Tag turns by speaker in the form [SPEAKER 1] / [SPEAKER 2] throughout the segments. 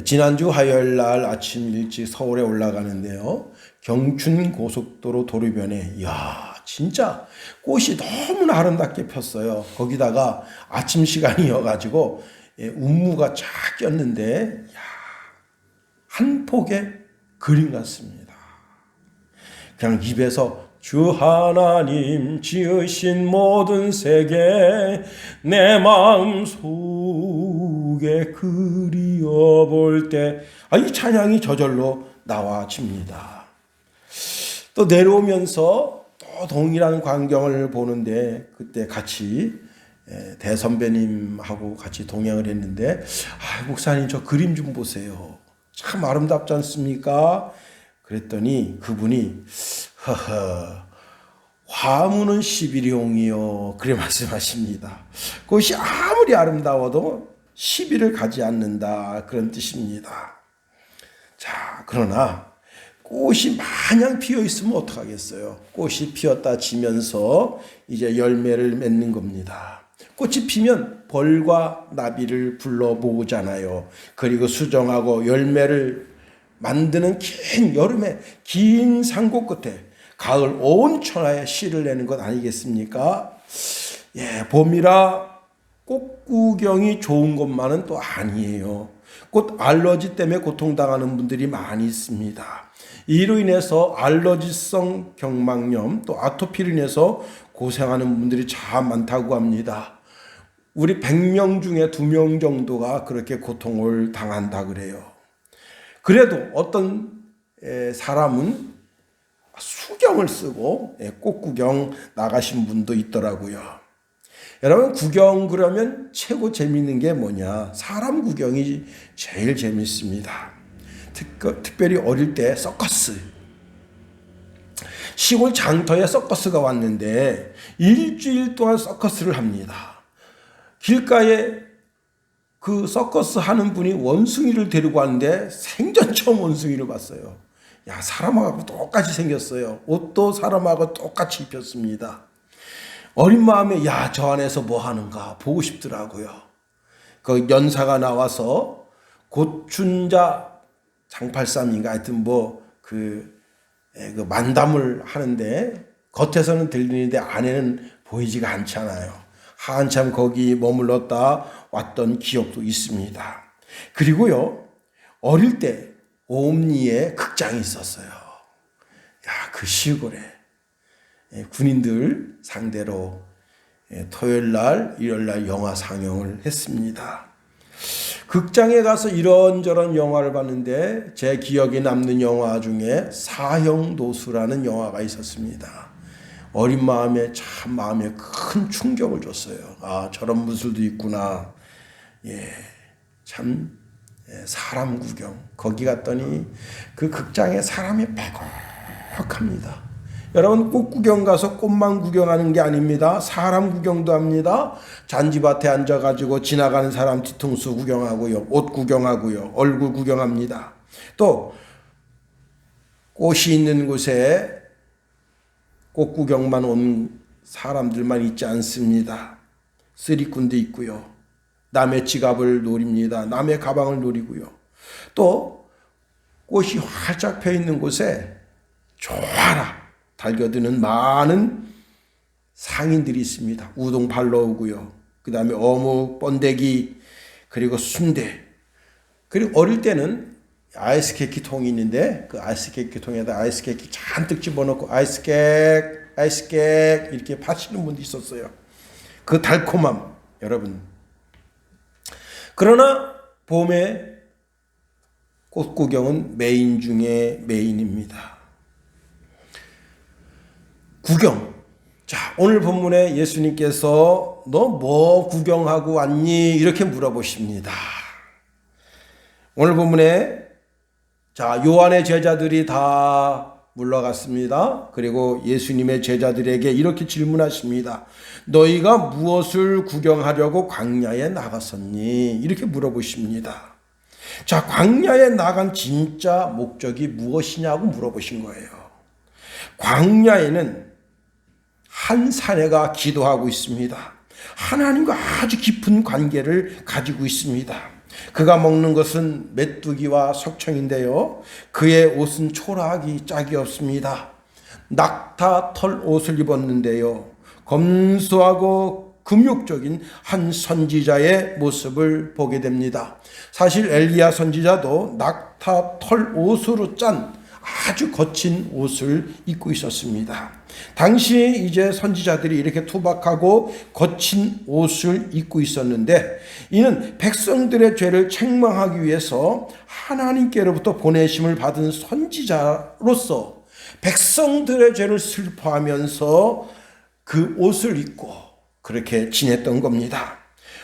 [SPEAKER 1] 지난주 화요일 날 아침 일찍 서울에 올라가는데요. 경춘 고속도로 도로변에 이야 진짜 꽃이 너무나 아름답게 폈어요. 거기다가 아침 시간이어가지고 운무가 쫙 꼈는데 이야, 한 폭의 그림 같습니다. 그냥 입에서 주 하나님 지으신 모든 세계 내 마음 속에 그리워볼 때 이 찬양이 저절로 나와집니다. 또 내려오면서 또 동일한 광경을 보는데 그때 같이 대선배님하고 같이 동행을 했는데 목사님 저 그림 좀 보세요. 참 아름답지 않습니까? 그랬더니 그분이 화무는 11홍이요. 그래 말씀하십니다. 그것이 아무리 아름다워도 시비를 가지 않는다. 그런 뜻입니다. 자, 그러나 꽃이 마냥 피어 있으면 어떡하겠어요? 꽃이 피었다 지면서 이제 열매를 맺는 겁니다. 꽃이 피면 벌과 나비를 불러 모으잖아요. 그리고 수정하고 열매를 만드는 긴 여름의 긴 산고 끝에 가을 온 천하에 씨를 내는 것 아니겠습니까? 봄이라 꽃 구경이 좋은 것만은 또 아니에요. 꽃 알러지 때문에 고통당하는 분들이 많이 있습니다. 이로 인해서 알러지성 경막염 또 아토피로 인해서 고생하는 분들이 참 많다고 합니다. 우리 100명 중에 2명 정도가 그렇게 고통을 당한다 그래요. 그래도 어떤 사람은 수경을 쓰고 꽃 구경 나가신 분도 있더라고요. 여러분 구경 그러면 최고 재밌는 게 뭐냐? 사람 구경이 제일 재밌습니다. 특별히 어릴 때 서커스. 시골 장터에 서커스가 왔는데 일주일 동안 서커스를 합니다. 길가에 그 서커스 하는 분이 원숭이를 데리고 왔는데 생전 처음 원숭이를 봤어요. 사람하고 똑같이 생겼어요. 옷도 사람하고 똑같이 입혔습니다. 어린 마음에 저 안에서 뭐 하는가 보고 싶더라고요. 그 연사가 나와서 고춘자 장팔삼인가 하여튼 그 만담을 하는데 겉에서는 들리는데 안에는 보이지가 않잖아요. 한참 거기 머물렀다 왔던 기억도 있습니다. 그리고요 어릴 때 옴니에 극장이 있었어요. 그 시골에 군인들 상대로 토요일날 일요일날 영화 상영을 했습니다. 극장에 가서 이런저런 영화를 봤는데 제 기억에 남는 영화 중에 사형도수라는 영화가 있었습니다. 어린 마음에 참 마음에 큰 충격을 줬어요. 저런 무술도 있구나. 참 사람 구경. 거기 갔더니 그 극장에 사람이 빼곡합니다. 여러분 꽃 구경 가서 꽃만 구경하는 게 아닙니다. 사람 구경도 합니다. 잔디밭에 앉아가지고 지나가는 사람 뒤통수 구경하고요. 옷 구경하고요. 얼굴 구경합니다. 또 꽃이 있는 곳에 꽃 구경만 온 사람들만 있지 않습니다. 쓰리꾼도 있고요. 남의 지갑을 노립니다. 남의 가방을 노리고요. 또 꽃이 활짝 펴 있는 곳에 좋아라 달겨드는 많은 상인들이 있습니다. 우동 팔러 오고요. 그 다음에 어묵, 번데기, 그리고 순대. 그리고 어릴 때는 아이스 케이크 통이 있는데 그 아이스 케이크 통에다 아이스 케이크 잔뜩 집어넣고 아이스 케이크 이렇게 파시는 분도 있었어요. 그 달콤함 여러분. 그러나 봄에 꽃 구경은 메인 중에 메인입니다. 구경. 자, 오늘 본문에 예수님께서 너 뭐 구경하고 왔니? 이렇게 물어보십니다. 오늘 본문에 요한의 제자들이 다 물러갔습니다. 그리고 예수님의 제자들에게 이렇게 질문하십니다. 너희가 무엇을 구경하려고 광야에 나갔었니? 이렇게 물어보십니다. 광야에 나간 진짜 목적이 무엇이냐고 물어보신 거예요. 광야에는 한 사내가 기도하고 있습니다. 하나님과 아주 깊은 관계를 가지고 있습니다. 그가 먹는 것은 메뚜기와 석청인데요. 그의 옷은 초라하기 짝이 없습니다. 낙타 털 옷을 입었는데요. 검소하고 금욕적인 한 선지자의 모습을 보게 됩니다. 사실 엘리야 선지자도 낙타 털 옷으로 짠 아주 거친 옷을 입고 있었습니다. 당시에 이제 선지자들이 이렇게 투박하고 거친 옷을 입고 있었는데, 이는 백성들의 죄를 책망하기 위해서 하나님께로부터 보내심을 받은 선지자로서 백성들의 죄를 슬퍼하면서 그 옷을 입고 그렇게 지냈던 겁니다.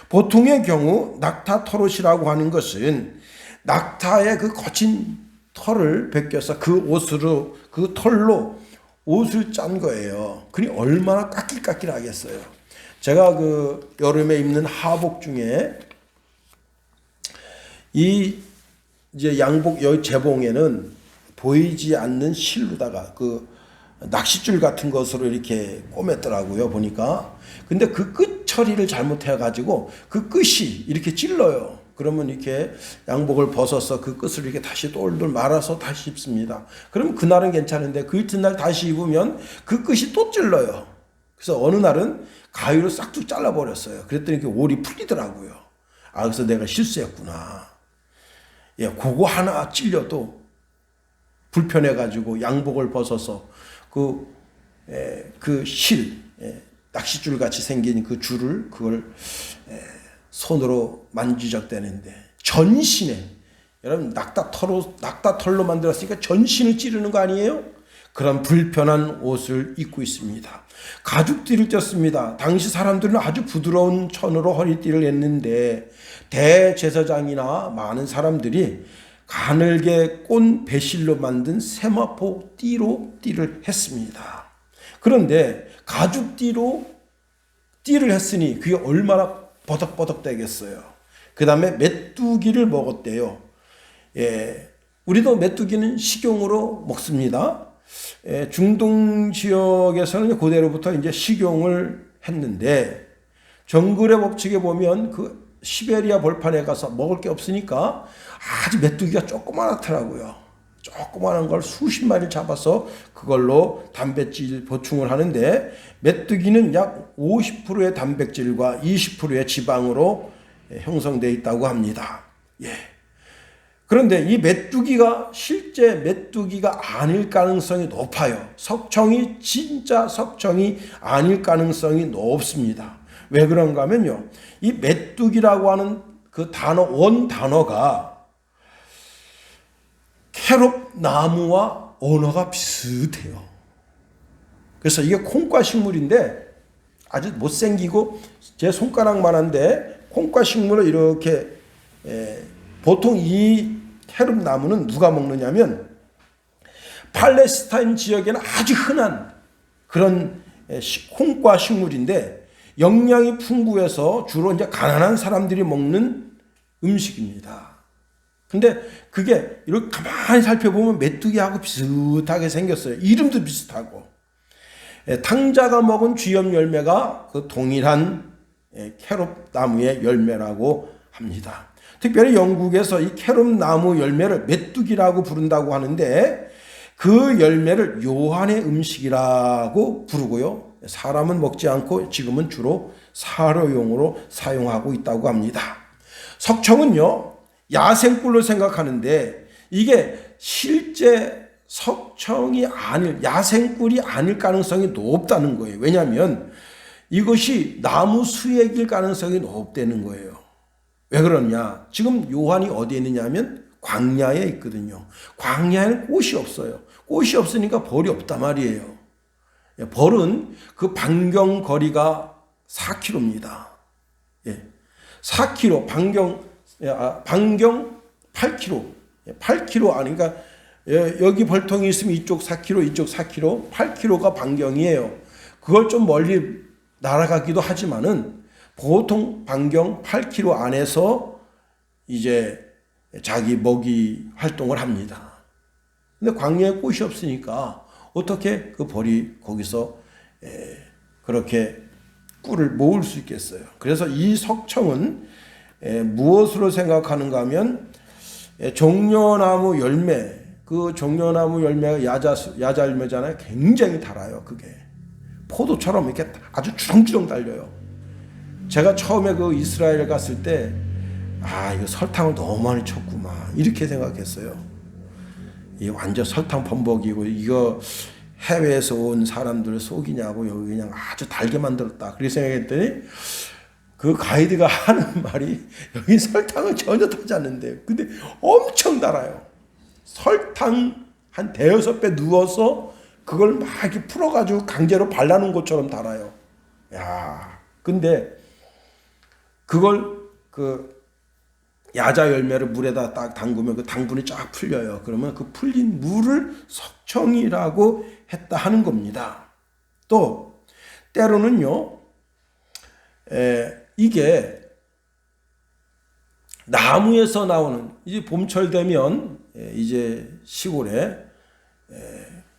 [SPEAKER 1] 보통의 경우 낙타 털옷이라고 하는 것은 낙타의 그 거친 털을 벗겨서 그 옷으로, 그 털로 옷을 짠 거예요. 그니 얼마나 까낄까낄하겠어요. 제가 그 여름에 입는 하복 중에 이 이제 양복 여기 재봉에는 보이지 않는 실로다가 그 낚싯줄 같은 것으로 이렇게 꼬맸더라고요, 보니까. 근데 그 끝 처리를 잘못해 가지고 그 끝이 이렇게 찔러요. 그러면 이렇게 양복을 벗어서 그 끝을 이렇게 다시 똘똘 말아서 다시 입습니다. 그럼 그날은 괜찮은데 그 이튿날 다시 입으면 그 끝이 또 찔러요. 그래서 어느 날은 가위로 싹둑 잘라버렸어요. 그랬더니 그 올이 풀리더라고요. 아, 그래서 내가 실수했구나. 예, 그거 하나 찔려도 불편해가지고 양복을 벗어서 낚싯줄 같이 생긴 그 줄을 그걸 손으로 만지작대는데 전신에, 여러분 낙타 털로 만들었으니까 전신을 찌르는 거 아니에요? 그런 불편한 옷을 입고 있습니다. 가죽띠를 쪘습니다. 당시 사람들은 아주 부드러운 천으로 허리띠를 냈는데 대제사장이나 많은 사람들이 가늘게 꼰 배실로 만든 세마포 띠로 띠를 했습니다. 그런데 가죽띠로 띠를 했으니 그게 얼마나 버덕버덕 되겠어요. 그 다음에 메뚜기를 먹었대요. 예, 우리도 메뚜기는 식용으로 먹습니다. 예, 중동 지역에서는 고대로부터 이제 식용을 했는데, 정글의 법칙에 보면 그 시베리아 벌판에 가서 먹을 게 없으니까 아주 메뚜기가 조그만하더라고요. 조그만한 걸 수십 마리를 잡아서 그걸로 단백질 보충을 하는데, 메뚜기는 약 50%의 단백질과 20%의 지방으로 형성되어 있다고 합니다. 예. 그런데 이 메뚜기가 실제 메뚜기가 아닐 가능성이 높아요. 석청이 진짜 석청이 아닐 가능성이 높습니다. 왜 그런가 하면요, 이 메뚜기라고 하는 그 단어, 원 단어가 캐롭 나무와 언어가 비슷해요. 그래서 이게 콩과 식물인데 아주 못생기고 제 손가락만한데 콩과 식물을 이렇게 보통 이 캐롭 나무는 누가 먹느냐면 팔레스타인 지역에는 아주 흔한 그런 콩과 식물인데 영양이 풍부해서 주로 이제 가난한 사람들이 먹는 음식입니다. 근데 그게 이렇게 가만히 살펴보면 메뚜기하고 비슷하게 생겼어요. 이름도 비슷하고. 탕자가 먹은 쥐염 열매가 그 동일한 캐롭 나무의 열매라고 합니다. 특별히 영국에서 이 캐롭 나무 열매를 메뚜기라고 부른다고 하는데, 그 열매를 요한의 음식이라고 부르고요. 사람은 먹지 않고 지금은 주로 사료용으로 사용하고 있다고 합니다. 석청은요, 야생꿀로 생각하는데 이게 실제 석청이 아닐, 야생꿀이 아닐 가능성이 높다는 거예요. 왜냐하면 이것이 나무 수액일 가능성이 높다는 거예요. 왜 그러냐? 지금 요한이 어디에 있느냐 하면 광야에 있거든요. 광야에는 꽃이 없어요. 꽃이 없으니까 벌이 없단 말이에요. 벌은 그 반경 거리가 4km입니다. 4km, 반경 8km. 8km 아니니까 여기 벌통이 있으면 이쪽 4km, 이쪽 4km, 8km가 반경이에요. 그걸 좀 멀리 날아가기도 하지만은 보통 반경 8km 안에서 이제 자기 먹이 활동을 합니다. 근데 광야에 꽃이 없으니까 어떻게 그 벌이 거기서 그렇게 꿀을 모을 수 있겠어요. 그래서 이 석청은 무엇으로 생각하는가 하면 종려나무 열매, 그 종려나무 열매가 야자 열매잖아요. 굉장히 달아요. 그게 포도처럼 이렇게 아주 주렁주렁 달려요. 제가 처음에 그 이스라엘 갔을 때 이거 설탕을 너무 많이 쳤구만 이렇게 생각했어요. 이 완전 설탕 범벅이고 이거 해외에서 온 사람들 속이냐고 여기 그냥 아주 달게 만들었다 그렇게 생각했더니 그 가이드가 하는 말이 여기 설탕은 전혀 타지 않는데 근데 엄청 달아요. 설탕 한 대여섯 배 누워서 그걸 막 이렇게 풀어가지고 강제로 발라놓은 것처럼 달아요. 야, 근데 그걸 그 야자 열매를 물에다 딱 담그면 그 당분이 쫙 풀려요. 그러면 그 풀린 물을 석청이라고 했다 하는 겁니다. 또 때로는요, 이게 나무에서 나오는 이제 봄철 되면 이제 시골에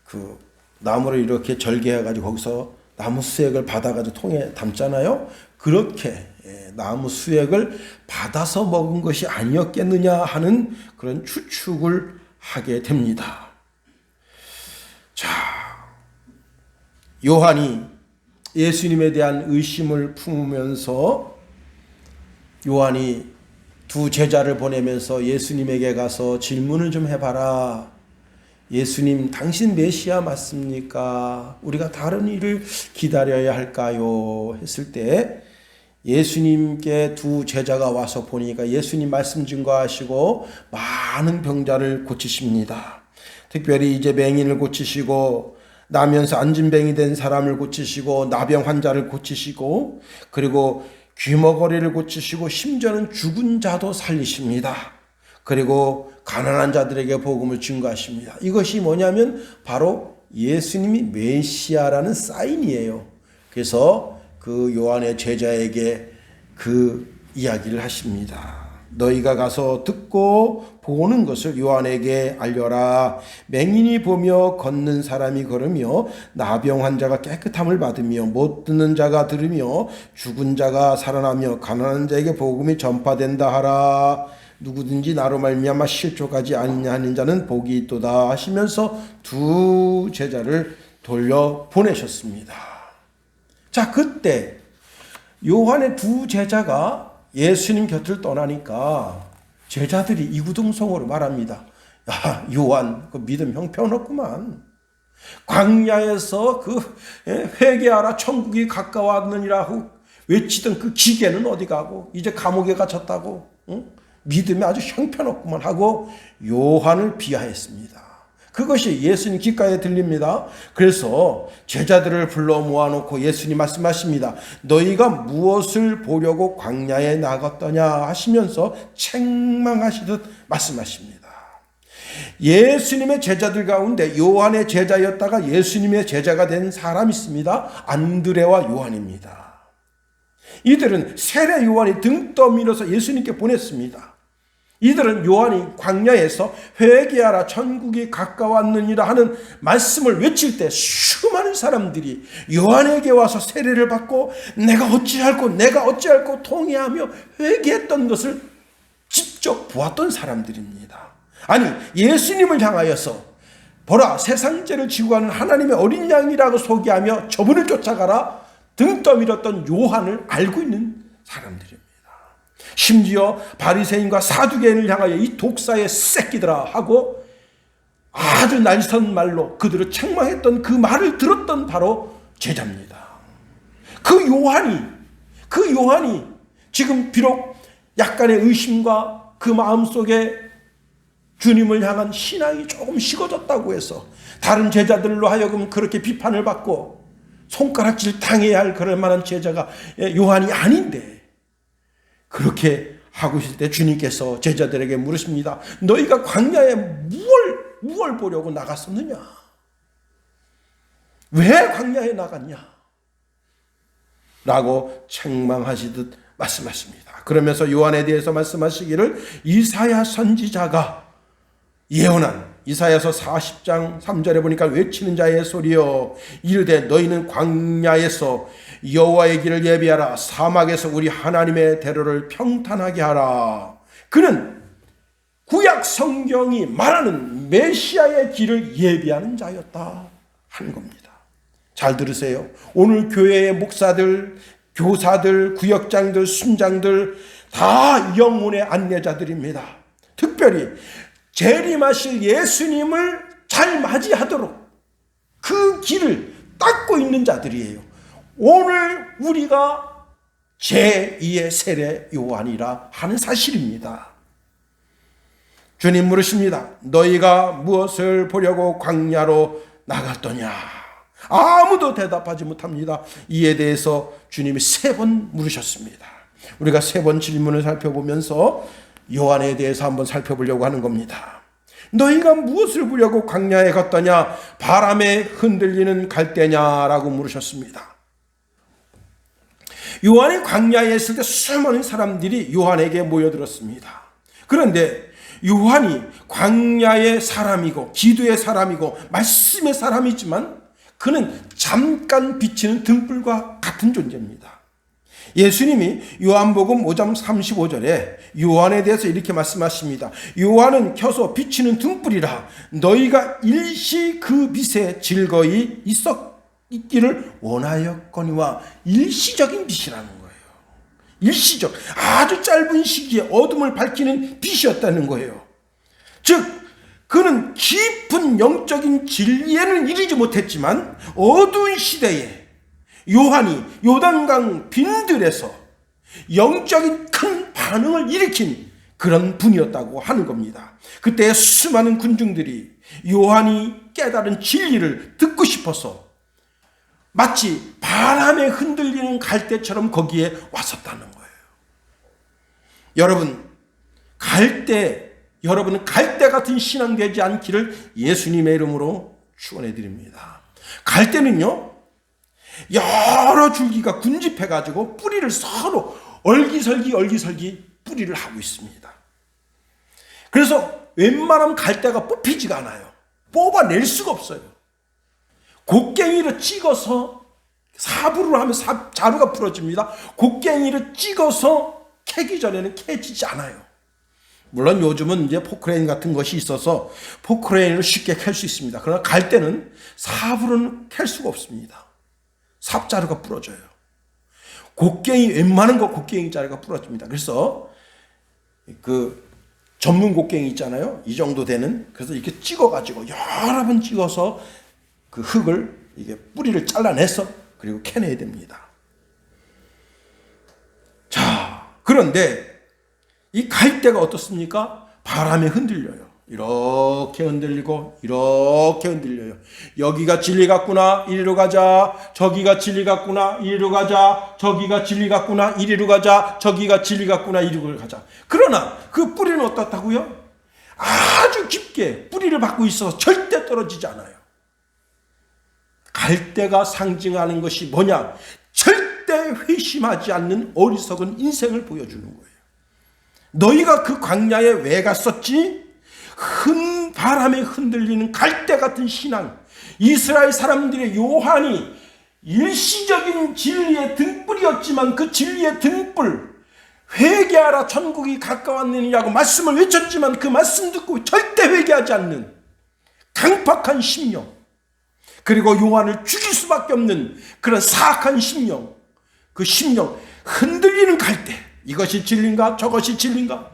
[SPEAKER 1] 그 나무를 이렇게 절개해가지고 거기서 나무 수액을 받아가지고 통에 담잖아요. 그렇게 나무 수액을 받아서 먹은 것이 아니었겠느냐 하는 그런 추측을 하게 됩니다. 자, 요한이 예수님에 대한 의심을 품으면서 요한이 두 제자를 보내면서 예수님에게 가서 질문을 좀 해봐라. 예수님, 당신 메시아 맞습니까? 우리가 다른 일을 기다려야 할까요? 했을 때 예수님께 두 제자가 와서 보니까 예수님 말씀 증거하시고 많은 병자를 고치십니다. 특별히 이제 맹인을 고치시고 나면서 안진뱅이 된 사람을 고치시고 나병 환자를 고치시고 그리고 귀머거리를 고치시고 심지어는 죽은 자도 살리십니다. 그리고 가난한 자들에게 복음을 증거하십니다. 이것이 뭐냐면 바로 예수님이 메시아라는 사인이에요. 그래서 그 요한의 제자에게 그 이야기를 하십니다. 너희가 가서 듣고 보는 것을 요한에게 알려라. 맹인이 보며 걷는 사람이 걸으며 나병 환자가 깨끗함을 받으며 못 듣는 자가 들으며 죽은 자가 살아나며 가난한 자에게 복음이 전파된다 하라. 누구든지 나로 말미암아 실족하지 아니냐 하는 자는 복이 있도다 하시면서 두 제자를 돌려 보내셨습니다. 자, 그때 요한의 두 제자가 예수님 곁을 떠나니까 제자들이 이구동성으로 말합니다. 야, 요한, 그 믿음 형편없구만. 광야에서 그 회개하라 천국이 가까웠느니라 외치던 그 기계는 어디 가고 이제 감옥에 갇혔다고, 응? 믿음이 아주 형편없구만 하고 요한을 비하했습니다. 그것이 예수님 귓가에 들립니다. 그래서 제자들을 불러 모아놓고 예수님 말씀하십니다. 너희가 무엇을 보려고 광야에 나갔더냐 하시면서 책망하시듯 말씀하십니다. 예수님의 제자들 가운데 요한의 제자였다가 예수님의 제자가 된 사람이 있습니다. 안드레와 요한입니다. 이들은 세례 요한이 등 떠밀어서 예수님께 보냈습니다. 이들은 요한이 광야에서 회개하라 천국이 가까웠느니라 하는 말씀을 외칠 때 수많은 사람들이 요한에게 와서 세례를 받고 내가 어찌할꼬 통회하며 회개했던 것을 직접 보았던 사람들입니다. 아니, 예수님을 향하여서 보라 세상 죄를 지고 가는 하나님의 어린 양이라고 소개하며 저분을 쫓아가라 등 떠밀었던 요한을 알고 있는 사람들입니다. 심지어 바리새인과 사두개인을 향하여 이 독사의 새끼들아 하고 아주 날선 말로 그들을 책망했던 그 말을 들었던 바로 제자입니다. 그 요한이 지금 비록 약간의 의심과 그 마음속에 주님을 향한 신앙이 조금 식어졌다고 해서 다른 제자들로 하여금 그렇게 비판을 받고 손가락질 당해야 할 그럴 만한 제자가 요한이 아닌데, 그렇게 하고 있을 때 주님께서 제자들에게 물으십니다. 너희가 광야에 무얼 보려고 나갔었느냐? 왜 광야에 나갔냐? 라고 책망하시듯 말씀하십니다. 그러면서 요한에 대해서 말씀하시기를 이사야 선지자가 예언한 이사야서 40장 3절에 보니까 외치는 자의 소리여 이르되 너희는 광야에서 여호와의 길을 예비하라 사막에서 우리 하나님의 대로를 평탄하게 하라. 그는 구약 성경이 말하는 메시아의 길을 예비하는 자였다 하는 겁니다. 잘 들으세요. 오늘 교회의 목사들, 교사들, 구역장들, 순장들 다 영혼의 안내자들입니다. 특별히 재림하실 예수님을 잘 맞이하도록 그 길을 닦고 있는 자들이에요. 오늘 우리가 제2의 세례 요한이라 하는 사실입니다. 주님 물으십니다. 너희가 무엇을 보려고 광야로 나갔더냐? 아무도 대답하지 못합니다. 이에 대해서 주님이 3번 물으셨습니다. 우리가 3번 질문을 살펴보면서 요한에 대해서 한번 살펴보려고 하는 겁니다. 너희가 무엇을 보려고 광야에 갔더냐? 바람에 흔들리는 갈대냐라고 물으셨습니다. 요한이 광야에 있을 때 수많은 사람들이 요한에게 모여들었습니다. 그런데 요한이 광야의 사람이고 기도의 사람이고 말씀의 사람이지만 그는 잠깐 비치는 등불과 같은 존재입니다. 예수님이 요한복음 5장 35절에 요한에 대해서 이렇게 말씀하십니다. 요한은 켜서 비치는 등불이라 너희가 일시 그 빛에 즐거이 있기를 원하였거니와 일시적인 빛이라는 거예요. 일시적, 아주 짧은 시기에 어둠을 밝히는 빛이었다는 거예요. 즉 그는 깊은 영적인 진리에는 이르지 못했지만 어두운 시대에 요한이 요단강 빈들에서 영적인 큰 반응을 일으킨 그런 분이었다고 하는 겁니다. 그때 수많은 군중들이 요한이 깨달은 진리를 듣고 싶어서 마치 바람에 흔들리는 갈대처럼 거기에 왔었다는 거예요. 여러분은 갈대 같은 신앙 되지 않기를 예수님의 이름으로 축원해 드립니다. 갈대는요, 여러 줄기가 군집해가지고 뿌리를 서로 얼기설기 뿌리를 하고 있습니다. 그래서 웬만하면 갈대가 뽑히지가 않아요. 뽑아낼 수가 없어요. 곡괭이를 찍어서 사부를 하면 자루가 부러집니다. 곡괭이를 찍어서 캐기 전에는 캐지지 않아요. 물론 요즘은 이제 포크레인 같은 것이 있어서 포크레인을 쉽게 캘 수 있습니다. 그러나 갈대는 사부로는 캘 수가 없습니다. 삽자루가 부러져요. 웬만한 거 곡괭이 자루가 부러집니다. 그래서 그 전문 곡괭이 있잖아요. 이 정도 되는. 그래서 이렇게 찍어가지고 여러 번 찍어서 그 흙을 이게 뿌리를 잘라내서 그리고 캐내야 됩니다. 자, 그런데 이 갈대가 어떻습니까? 바람에 흔들려요. 이렇게 흔들리고 이렇게 흔들려요. 여기가 진리 같구나, 이리로 가자. 저기가 진리 같구나, 이리로 가자. 저기가 진리 같구나, 이리로 가자. 저기가 진리 같구나, 이리로 가자. 그러나 그 뿌리는 어떻다고요? 아주 깊게 뿌리를 받고 있어서 절대 떨어지지 않아요. 갈대가 상징하는 것이 뭐냐? 절대 회심하지 않는 어리석은 인생을 보여주는 거예요. 너희가 그 광야에 왜 갔었지? 바람에 흔들리는 갈대 같은 신앙. 이스라엘 사람들의 요한이 일시적인 진리의 등불이었지만 그 진리의 등불, 회개하라 천국이 가까웠느니라고 말씀을 외쳤지만 그 말씀 듣고 절대 회개하지 않는 강팍한 심령, 그리고 요한을 죽일 수밖에 없는 그런 사악한 심령, 그 심령, 흔들리는 갈대. 이것이 진리인가? 저것이 진리인가?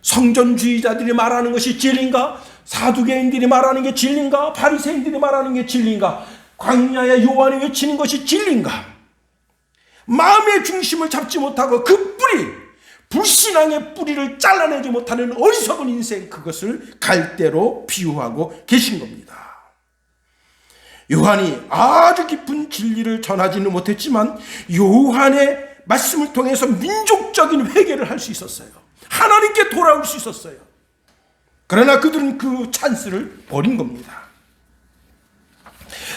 [SPEAKER 1] 성전주의자들이 말하는 것이 진리인가? 사두개인들이 말하는 게 진리인가? 바리새인들이 말하는 게 진리인가? 광야의 요한이 외치는 것이 진리인가? 마음의 중심을 잡지 못하고 그 뿌리, 불신앙의 뿌리를 잘라내지 못하는 어리석은 인생, 그것을 갈대로 비유하고 계신 겁니다. 요한이 아주 깊은 진리를 전하지는 못했지만 요한의 말씀을 통해서 민족적인 회개를 할 수 있었어요. 하나님께 돌아올 수 있었어요. 그러나 그들은 그 찬스를 버린 겁니다.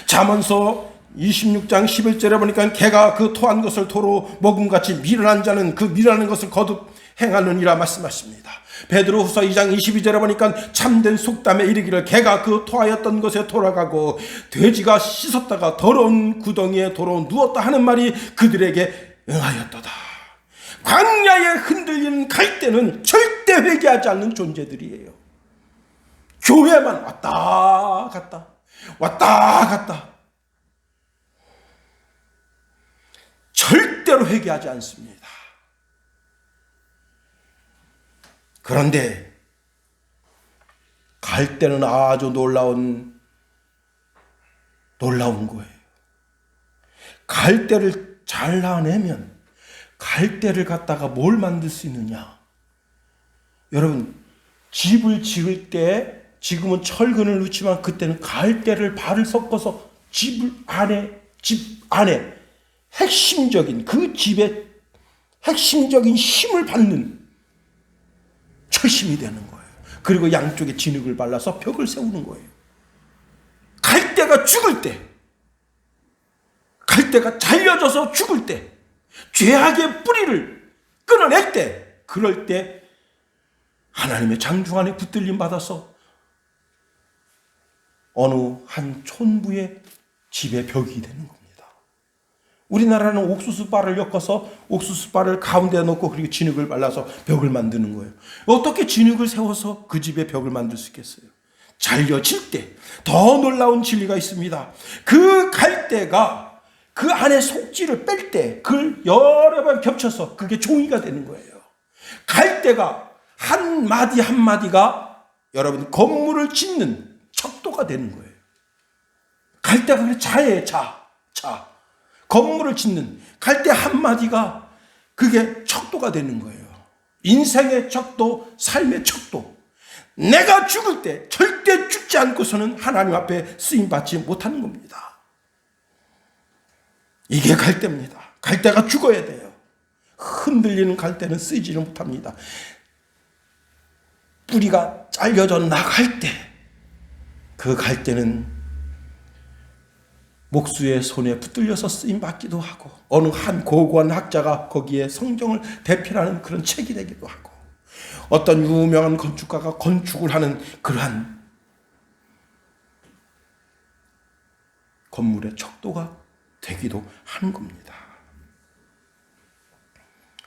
[SPEAKER 1] 잠언서 26장 11절에 보니까 개가 그 토한 것을 도로 먹음같이 미련한 자는 그 미련한 것을 거듭 행하느니라 말씀하십니다. 베드로후서 2장 22절에 보니까 참된 속담에 이르기를 개가 그 토하였던 곳에 돌아가고 돼지가 씻었다가 더러운 구덩이에 도로 누웠다 하는 말이 그들에게 응하였도다. 광야에 흔들리는 갈대는 절대 회개하지 않는 존재들이에요. 교회만 왔다 갔다 왔다 갔다, 절대로 회개하지 않습니다. 그런데 갈대는 아주 놀라운 거예요. 갈대를 잘라내면 갈대를 갖다가 뭘 만들 수 있느냐? 여러분, 집을 지을 때 지금은 철근을 넣지만 그때는 갈대를 발을 섞어서 집 안에 핵심적인, 그 집의 핵심적인 힘을 받는 철심이 되는 거예요. 그리고 양쪽에 진흙을 발라서 벽을 세우는 거예요. 갈대가 죽을 때, 갈대가 잘려져서 죽을 때, 죄악의 뿌리를 끊어낼 때, 그럴 때 하나님의 장중안에 붙들림 받아서 어느 한 촌부의 집의 벽이 되는 겁니다. 우리나라는 옥수수바를 엮어서 옥수수바를 가운데에 놓고 그리고 진흙을 발라서 벽을 만드는 거예요. 어떻게 진흙을 세워서 그 집의 벽을 만들 수 있겠어요? 잘려질 때 더 놀라운 진리가 있습니다. 그 갈대가 그 안에 속지를 뺄 때 그걸 여러 번 겹쳐서 그게 종이가 되는 거예요. 갈대가 한 마디 한 마디가 여러분 건물을 짓는 척도가 되는 거예요. 갈대가 그래 자예요. 자. 건물을 짓는 갈대 한 마디가 그게 척도가 되는 거예요. 인생의 척도, 삶의 척도. 내가 죽을 때 절대 죽지 않고서는 하나님 앞에 쓰임받지 못하는 겁니다. 이게 갈대입니다. 갈대가 죽어야 돼요. 흔들리는 갈대는 쓰이지를 못합니다. 뿌리가 잘려져 나갈 때 그 갈대는 목수의 손에 붙들려서 쓰임받기도 하고 어느 한 고고한 학자가 거기에 성경을 대필하는 그런 책이 되기도 하고 어떤 유명한 건축가가 건축을 하는 그러한 건물의 척도가 되기도 하는 겁니다.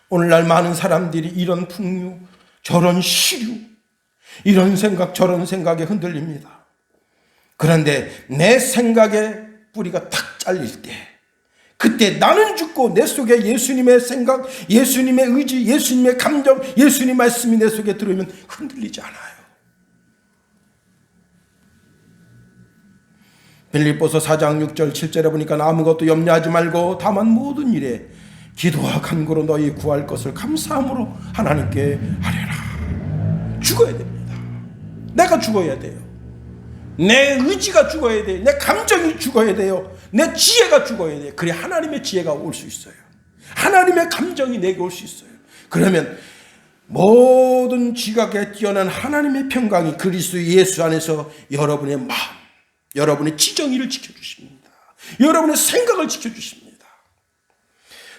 [SPEAKER 1] 오늘날 많은 사람들이 이런 풍류, 저런 시류, 이런 생각, 저런 생각에 흔들립니다. 그런데 내 생각에 뿌리가 탁 잘릴 때 그때 나는 죽고 내 속에 예수님의 생각, 예수님의 의지, 예수님의 감정, 예수님의 말씀이 내 속에 들어오면 흔들리지 않아요. 빌립보서 4장 6절 7절에 보니까 아무것도 염려하지 말고 다만 모든 일에 기도와 간구로 너희 구할 것을 감사함으로 하나님께 하려라. 죽어야 됩니다. 내가 죽어야 돼요. 내 의지가 죽어야 돼요. 내 감정이 죽어야 돼요. 내 지혜가 죽어야 돼요. 그래 하나님의 지혜가 올 수 있어요. 하나님의 감정이 내게 올 수 있어요. 그러면 모든 지각에 뛰어난 하나님의 평강이 그리스도 예수 안에서 여러분의 마음, 여러분의 지정의를 지켜주십니다. 여러분의 생각을 지켜주십니다.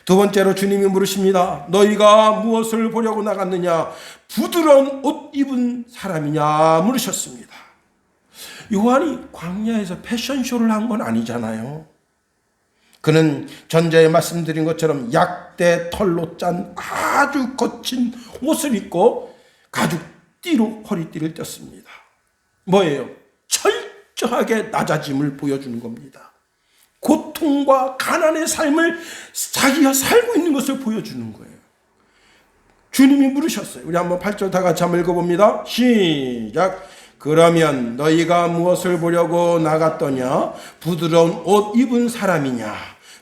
[SPEAKER 1] 두 번째로 주님이 물으십니다. 너희가 무엇을 보려고 나갔느냐? 부드러운 옷 입은 사람이냐? 물으셨습니다. 요한이 광야에서 패션쇼를 한 건 아니잖아요. 그는 전자에 말씀드린 것처럼 약대 털로 짠 아주 거친 옷을 입고 가죽띠로 허리띠를 떴습니다. 뭐예요? 철저하게 낮아짐을 보여주는 겁니다. 고통과 가난의 삶을 자기가 살고 있는 것을 보여주는 거예요. 주님이 물으셨어요. 우리 한번 8절 다 같이 한번 읽어봅니다. 시작. 그러면 너희가 무엇을 보려고 나갔더냐? 부드러운 옷 입은 사람이냐?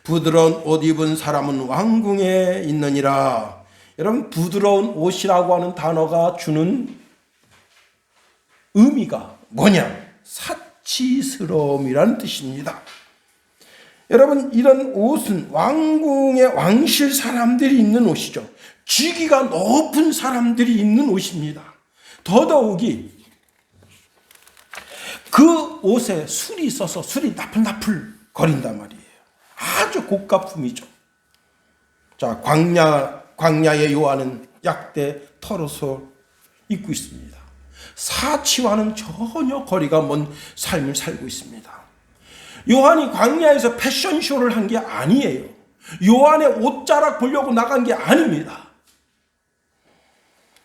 [SPEAKER 1] 부드러운 옷 입은 사람은 왕궁에 있느니라. 여러분, 부드러운 옷이라고 하는 단어가 주는 의미가 뭐냐? 사치스러움이라는 뜻입니다. 여러분, 이런 옷은 왕궁의 왕실 사람들이 입는 옷이죠. 직위가 높은 사람들이 입는 옷입니다. 더더욱이 그 옷에 술이 있어서 술이 나풀나풀 거린단 말이에요. 아주 고가품이죠. 자, 광야의 요한은 약대 털옷을 입고 있습니다. 사치와는 전혀 거리가 먼 삶을 살고 있습니다. 요한이 광야에서 패션쇼를 한 게 아니에요. 요한의 옷자락 보려고 나간 게 아닙니다.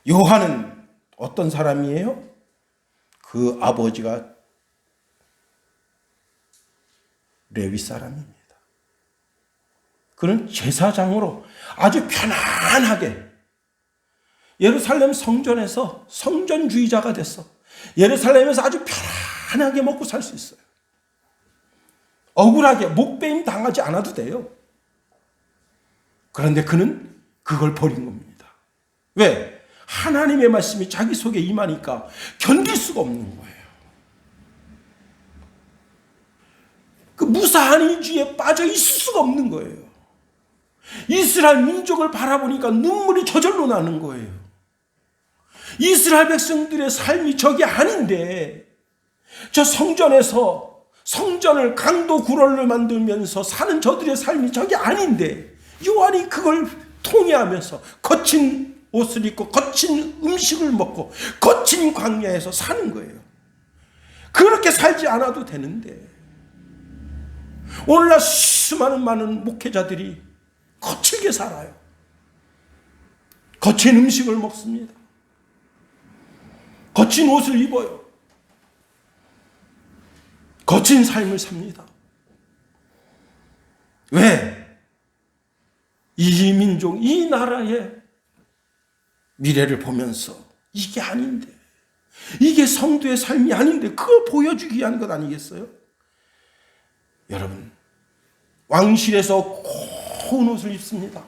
[SPEAKER 1] 요한은 어떤 사람이에요? 그 아버지가 레위 사람입니다. 그는 제사장으로 아주 편안하게 예루살렘 성전에서 성전주의자가 됐어. 예루살렘에서 아주 편안하게 먹고 살 수 있어요. 억울하게 목베임 당하지 않아도 돼요. 그런데 그는 그걸 버린 겁니다. 왜? 하나님의 말씀이 자기 속에 임하니까 견딜 수가 없는 거예요. 그 무사한 이주에 빠져 있을 수가 없는 거예요. 이스라엘 민족을 바라보니까 눈물이 저절로 나는 거예요. 이스라엘 백성들의 삶이 저게 아닌데, 저 성전에서 성전을 강도 구럴로 만들면서 사는 저들의 삶이 저게 아닌데, 요한이 그걸 통회하면서 거친 옷을 입고 거친 음식을 먹고 거친 광야에서 사는 거예요. 그렇게 살지 않아도 되는데, 오늘날 수많은 많은 목회자들이 거칠게 살아요. 거친 음식을 먹습니다. 거친 옷을 입어요. 거친 삶을 삽니다. 왜? 이 민족, 이 나라의 미래를 보면서 이게 아닌데, 이게 성도의 삶이 아닌데 그걸 보여주기 위한 것 아니겠어요? 여러분, 왕실에서 고운 옷을 입습니다.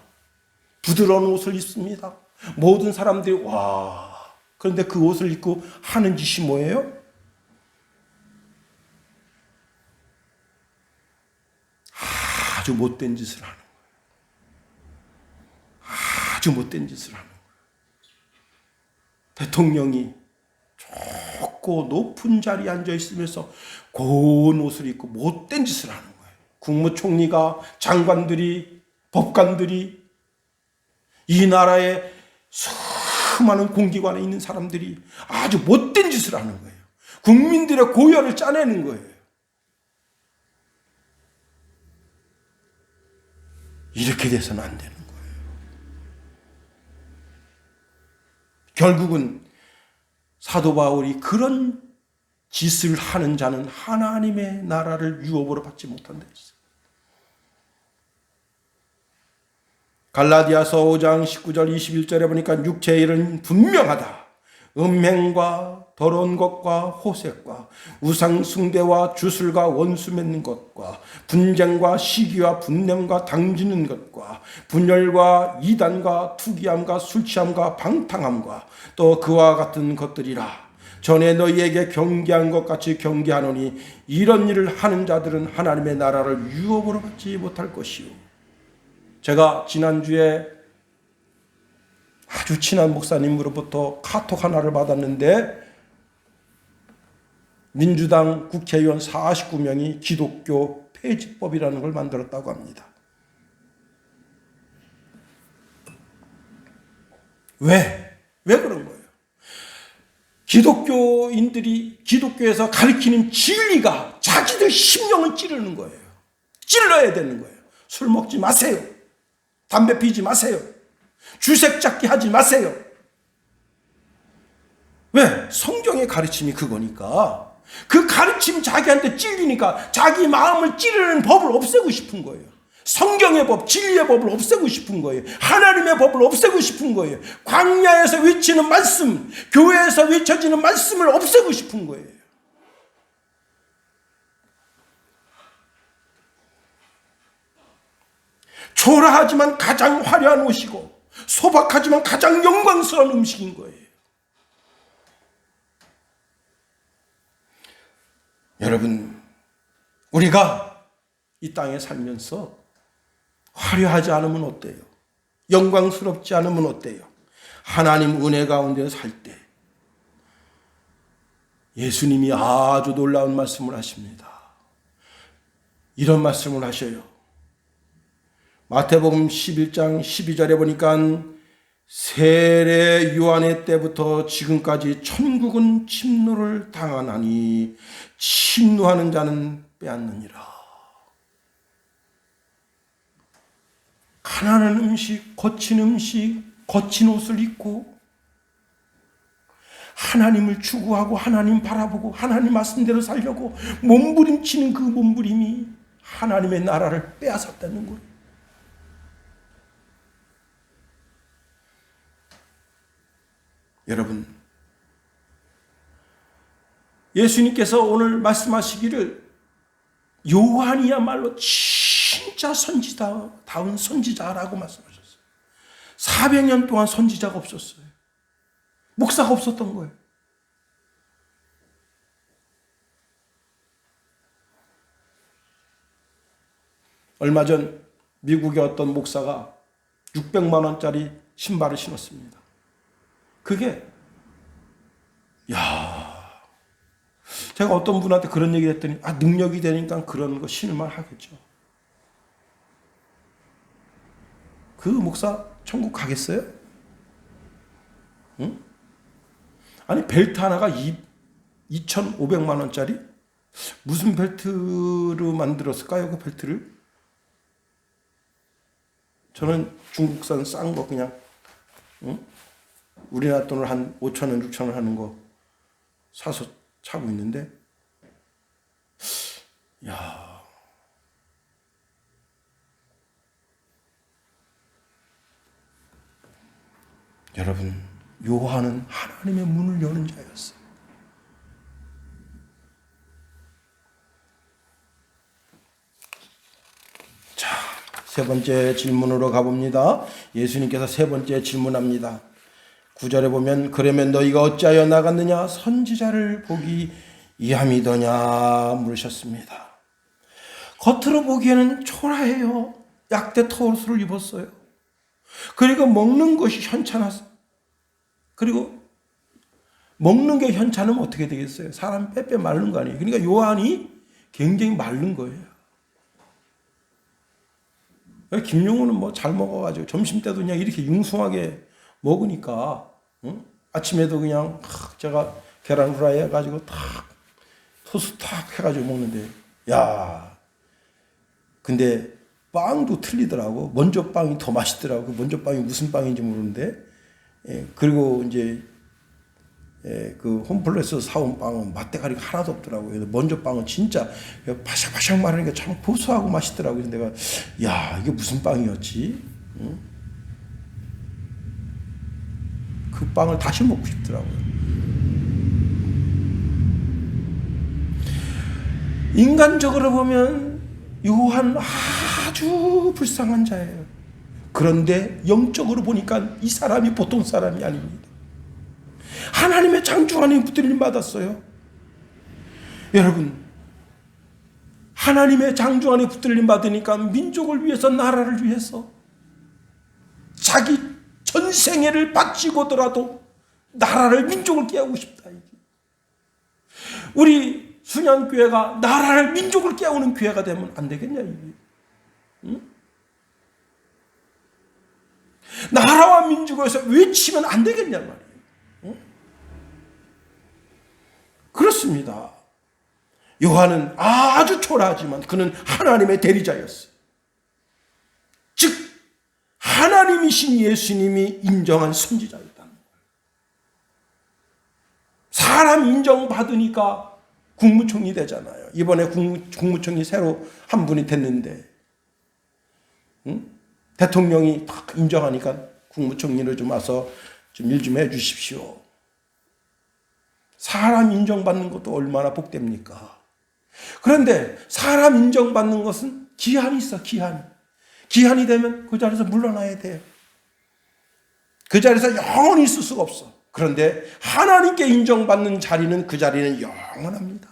[SPEAKER 1] 부드러운 옷을 입습니다. 모든 사람들이 와, 그런데 그 옷을 입고 하는 짓이 뭐예요? 아주 못된 짓을 하는 거예요. 아주 못된 짓을 하는 거예요. 대통령이 좁고 높은 자리에 앉아 있으면서 고운 옷을 입고 못된 짓을 하는 거예요. 국무총리가, 장관들이, 법관들이, 이 나라의 수많은 공기관에 있는 사람들이 아주 못된 짓을 하는 거예요. 국민들의 고열을 짜내는 거예요. 이렇게 돼서는 안 되는 거예요. 결국은 사도 바울이 그런 짓을 하는 자는 하나님의 나라를 유업으로 받지 못한다 했어요. 갈라디아서 5장 19절 21절에 보니까 육체의 일은 분명하다. 음행과 더러운 것과 호색과 우상 숭배와 주술과 원수 맺는 것과 분쟁과 시기와 분냄과 당지는 것과 분열과 이단과 투기함과 술취함과 방탕함과 또 그와 같은 것들이라. 전에 너희에게 경계한 것 같이 경계하노니 이런 일을 하는 자들은 하나님의 나라를 유업으로 받지 못할 것이요. 제가 지난주에 아주 친한 목사님으로부터 카톡 하나를 받았는데, 민주당 국회의원 49명이 기독교 폐지법이라는 걸 만들었다고 합니다. 왜 그런 거예요? 기독교인들이 기독교에서 가르치는 진리가 자기들 심령을 찌르는 거예요. 찔러야 되는 거예요. 술 먹지 마세요. 담배 피지 마세요. 주색 잡기 하지 마세요. 왜? 성경의 가르침이 그거니까. 그 가르침 자기한테 찔리니까 자기 마음을 찌르는 법을 없애고 싶은 거예요. 성경의 법, 진리의 법을 없애고 싶은 거예요. 하나님의 법을 없애고 싶은 거예요. 광야에서 외치는 말씀, 교회에서 외쳐지는 말씀을 없애고 싶은 거예요. 초라하지만 가장 화려한 옷이고 소박하지만 가장 영광스러운 음식인 거예요. 여러분, 우리가 이 땅에 살면서 화려하지 않으면 어때요? 영광스럽지 않으면 어때요? 하나님 은혜 가운데 살 때 예수님이 아주 놀라운 말씀을 하십니다. 이런 말씀을 하셔요. 마태복음 11장 12절에 보니까 세례 요한의 때부터 지금까지 천국은 침노를 당하나니 침노하는 자는 빼앗느니라. 가난한 음식, 거친 옷을 입고 하나님을 추구하고 하나님 바라보고 하나님 말씀대로 살려고 몸부림치는 그 몸부림이 하나님의 나라를 빼앗았다는 거예요. 여러분, 예수님께서 오늘 말씀하시기를 요한이야말로 진짜 선지자다운 선지자라고 말씀하셨어요. 400년 동안 선지자가 없었어요. 목사가 없었던 거예요. 얼마 전 미국의 어떤 목사가 600만 원짜리 신발을 신었습니다. 그게 제가 어떤 분한테 그런 얘기를 했더니 능력이 되니까 그런 거 신을만 하겠죠. 그 목사 천국 가겠어요? 응? 아니 벨트 하나가 2,500만 원짜리? 무슨 벨트로 만들었을까요? 그 벨트를? 저는 중국산 싼 거 그냥 우리나라 돈을 한 5,000원, 6,000원 하는 거 사서 차고 있는데 여러분, 요한은 하나님의 문을 여는 자였어요. 자, 세 번째 질문으로 가봅니다. 예수님께서 세 번째 질문합니다. 9절에 보면 그러면 너희가 어찌하여 나갔느냐 선지자를 보기 이함이더냐 물으셨습니다. 겉으로 보기에는 초라해요. 약대 털옷을 입었어요. 그리고 먹는 것이 현찮았어요. 그리고 먹는 게 현찮으면 어떻게 되겠어요? 사람 빼빼 마른 거 아니에요. 그러니까 요한이 굉장히 마른 거예요. 김용우는 뭐 잘 먹어가지고 점심 때도 그냥 이렇게 융숭하게 먹으니까 아침에도 그냥 제가 계란 후라이 해가지고 토스트 탁 해가지고 먹는데 근데 빵도 틀리더라고. 먼저 빵이 더 맛있더라고. 먼저 빵이 무슨 빵인지 모르는데 그리고 이제 그 홈플러스에서 사온 빵은 맛대가리가 하나도 없더라고요. 먼저 빵은 진짜 바삭바삭 마르니까 참 고소하고 맛있더라고요. 그래서 내가 이게 무슨 빵이었지? 그 빵을 다시 먹고 싶더라고요. 인간적으로 보면 요한 아주 불쌍한 자예요. 그런데 영적으로 보니까 이 사람이 보통 사람이 아닙니다. 하나님의 장중하는 붙들림 받았어요. 여러분, 하나님의 장중하는 붙들림 받으니까 민족을 위해서, 나라를 위해서 자기 전생애를 바치고더라도 나라를, 민족을 깨우고 싶다. 우리 순양교회가 나라를, 민족을 깨우는 교회가 되면 안 되겠냐 이게. 응? 나라와 민족에서 외치면 안 되겠냐 말이에요. 응? 그렇습니다. 요한은 아주 초라하지만 그는 하나님의 대리자였어요. 즉 하나님이신 예수님이 인정한 선지자였다는 거예요. 사람 인정받으니까 국무총리 되잖아요. 이번에 국무총리 새로 한 분이 됐는데 대통령이 딱 인정하니까 국무총리를 좀 와서 좀 일 좀 해주십시오. 사람 인정받는 것도 얼마나 복됩니까? 그런데 사람 인정받는 것은 기한이 있어. 기한이 되면 그 자리에서 물러나야 돼요. 그 자리에서 영원히 있을 수가 없어. 그런데 하나님께 인정받는 자리는, 그 자리는 영원합니다.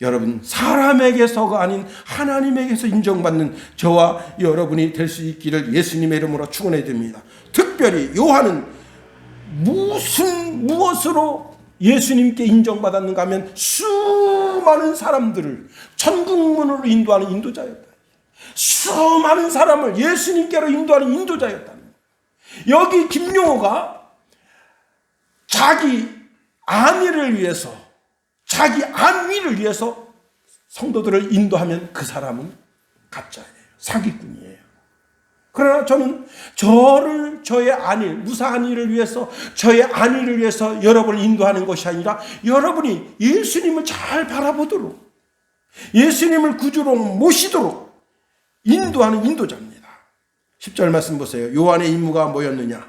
[SPEAKER 1] 여러분, 사람에게서가 아닌 하나님에게서 인정받는 저와 여러분이 될 수 있기를 예수님의 이름으로 축원해 드립니다. 특별히 요한은 무엇으로 예수님께 인정받았는가 하면 수많은 사람들을 천국문으로 인도하는 인도자였다. 수많은 사람을 예수님께로 인도하는 인도자였다. 여기 김용호가 자기 안위를 위해서, 자기 안위를 위해서 성도들을 인도하면 그 사람은 가짜예요. 사기꾼이에요. 그러나 저는 저의 안위, 무사안위를 위해서, 저의 안위를 위해서 여러분을 인도하는 것이 아니라 여러분이 예수님을 잘 바라보도록, 예수님을 구주로 모시도록 인도하는 인도자입니다. 10절 말씀 보세요. 요한의 임무가 뭐였느냐?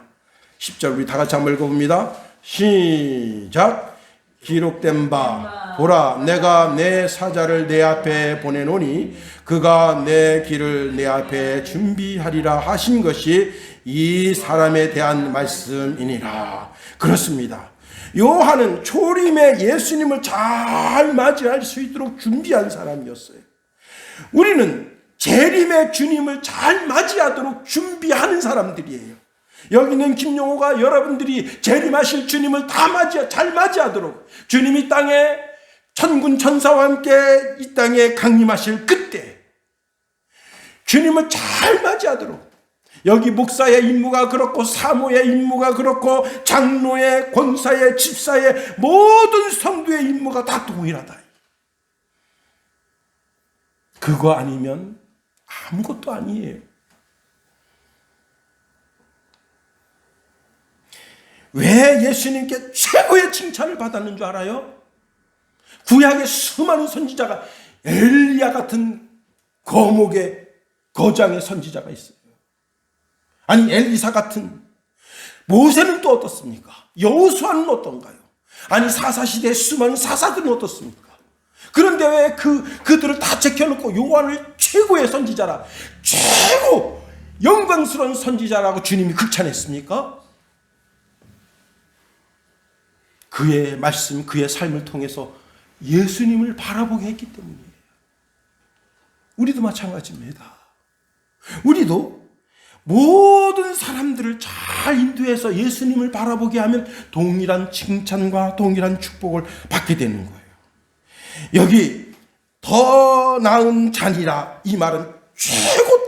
[SPEAKER 1] 10절 우리 다 같이 한번 읽어봅니다. 시작. 기록된 바 보라 내가 내 사자를 내 앞에 보내노니 그가 내 길을 내 앞에 준비하리라 하신 것이 이 사람에 대한 말씀이니라. 그렇습니다. 요한은 초림에 예수님을 잘 맞이할 수 있도록 준비한 사람이었어요. 우리는 재림의 주님을 잘 맞이하도록 준비하는 사람들이에요. 여기 있는 김용호가 여러분들이 재림하실 주님을 잘 맞이하도록, 주님이 땅에 천군 천사와 함께 이 땅에 강림하실 그때 주님을 잘 맞이하도록, 여기 목사의 임무가 그렇고 사모의 임무가 그렇고 장로의, 권사의, 집사의 모든 성도의 임무가 다 동일하다. 그거 아니면 아무것도 아니에요. 왜 예수님께 최고의 칭찬을 받았는 줄 알아요? 구약의 수많은 선지자가, 엘리야 같은 거목의 거장의 선지자가 있어요. 아니 엘리사 같은, 모세는 또 어떻습니까? 여호수아는 어떤가요? 아니 사사시대의 수많은 사사들은 어떻습니까? 그런데 왜 그들을 다 제껴놓고 요한을 최고의 선지자라, 최고 영광스러운 선지자라고 주님이 극찬했습니까? 그의 말씀, 그의 삶을 통해서 예수님을 바라보게 했기 때문이에요. 우리도 마찬가지입니다. 우리도 모든 사람들을 잘 인도해서 예수님을 바라보게 하면 동일한 칭찬과 동일한 축복을 받게 되는 거예요. 여기 더 나은 자니라, 이 말은 최고로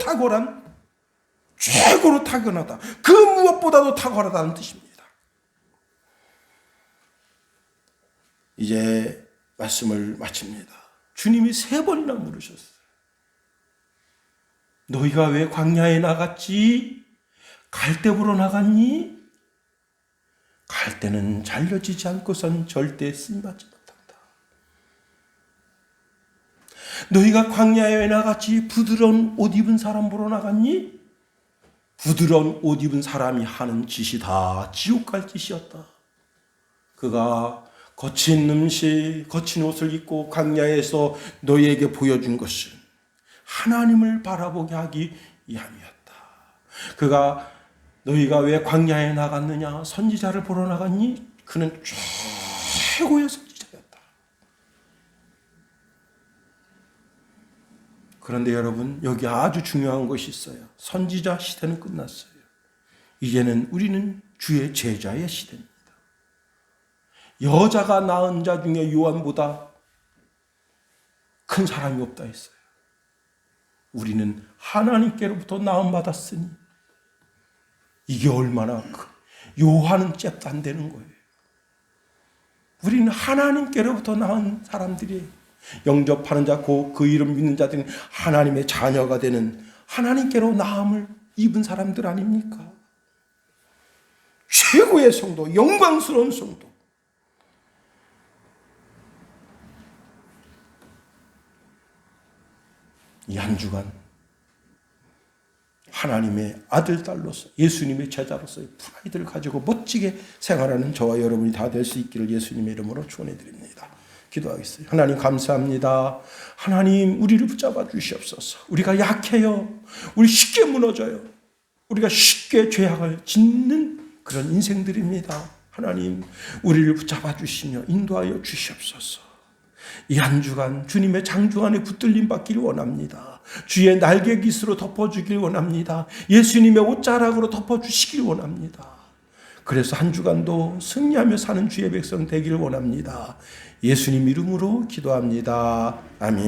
[SPEAKER 1] 탁월하다, 그 무엇보다도 탁월하다는 뜻입니다. 이제 말씀을 마칩니다. 주님이 3번이나 물으셨어요. 너희가 왜 광야에 나갔지? 갈대보러 나갔니? 갈대는 잘려지지 않고선 절대 쓰임받지 못한다. 너희가 광야에 왜 나갔지? 부드러운 옷 입은 사람 보러 나갔니? 부드러운 옷 입은 사람이 하는 짓이 다 지옥 갈 짓이었다. 그가 거친 음식, 거친 옷을 입고 광야에서 너희에게 보여준 것은 하나님을 바라보게 하기 위함이었다. 그가 너희가 왜 광야에 나갔느냐? 선지자를 보러 나갔니? 그는 최고의 선지자였다. 그런데 여러분, 여기 아주 중요한 것이 있어요. 선지자 시대는 끝났어요. 이제는 우리는 주의 제자의 시대입니다. 여자가 낳은 자 중에 요한보다 큰 사람이 없다 했어요. 우리는 하나님께로부터 낳음 받았으니 이게 얼마나 요한은 잽도 안 되는 거예요. 우리는 하나님께로부터 낳은 사람들이, 영접하는 자, 그 이름 믿는 자들은 하나님의 자녀가 되는, 하나님께로 낳음을 입은 사람들 아닙니까? 최고의 성도, 영광스러운 성도. 이 한 주간 하나님의 아들, 딸로서, 예수님의 제자로서의 프라이드를 가지고 멋지게 생활하는 저와 여러분이 다 될 수 있기를 예수님의 이름으로 축원해 드립니다. 기도하겠어요. 하나님 감사합니다. 하나님 우리를 붙잡아 주시옵소서. 우리가 약해요. 우리 쉽게 무너져요. 우리가 쉽게 죄악을 짓는 그런 인생들입니다. 하나님 우리를 붙잡아 주시며 인도하여 주시옵소서. 이 한 주간 주님의 장중 안에 붙들림 받기를 원합니다. 주의 날개 깃으로 덮어주길 원합니다. 예수님의 옷자락으로 덮어주시길 원합니다. 그래서 한 주간도 승리하며 사는 주의 백성 되기를 원합니다. 예수님 이름으로 기도합니다. 아멘.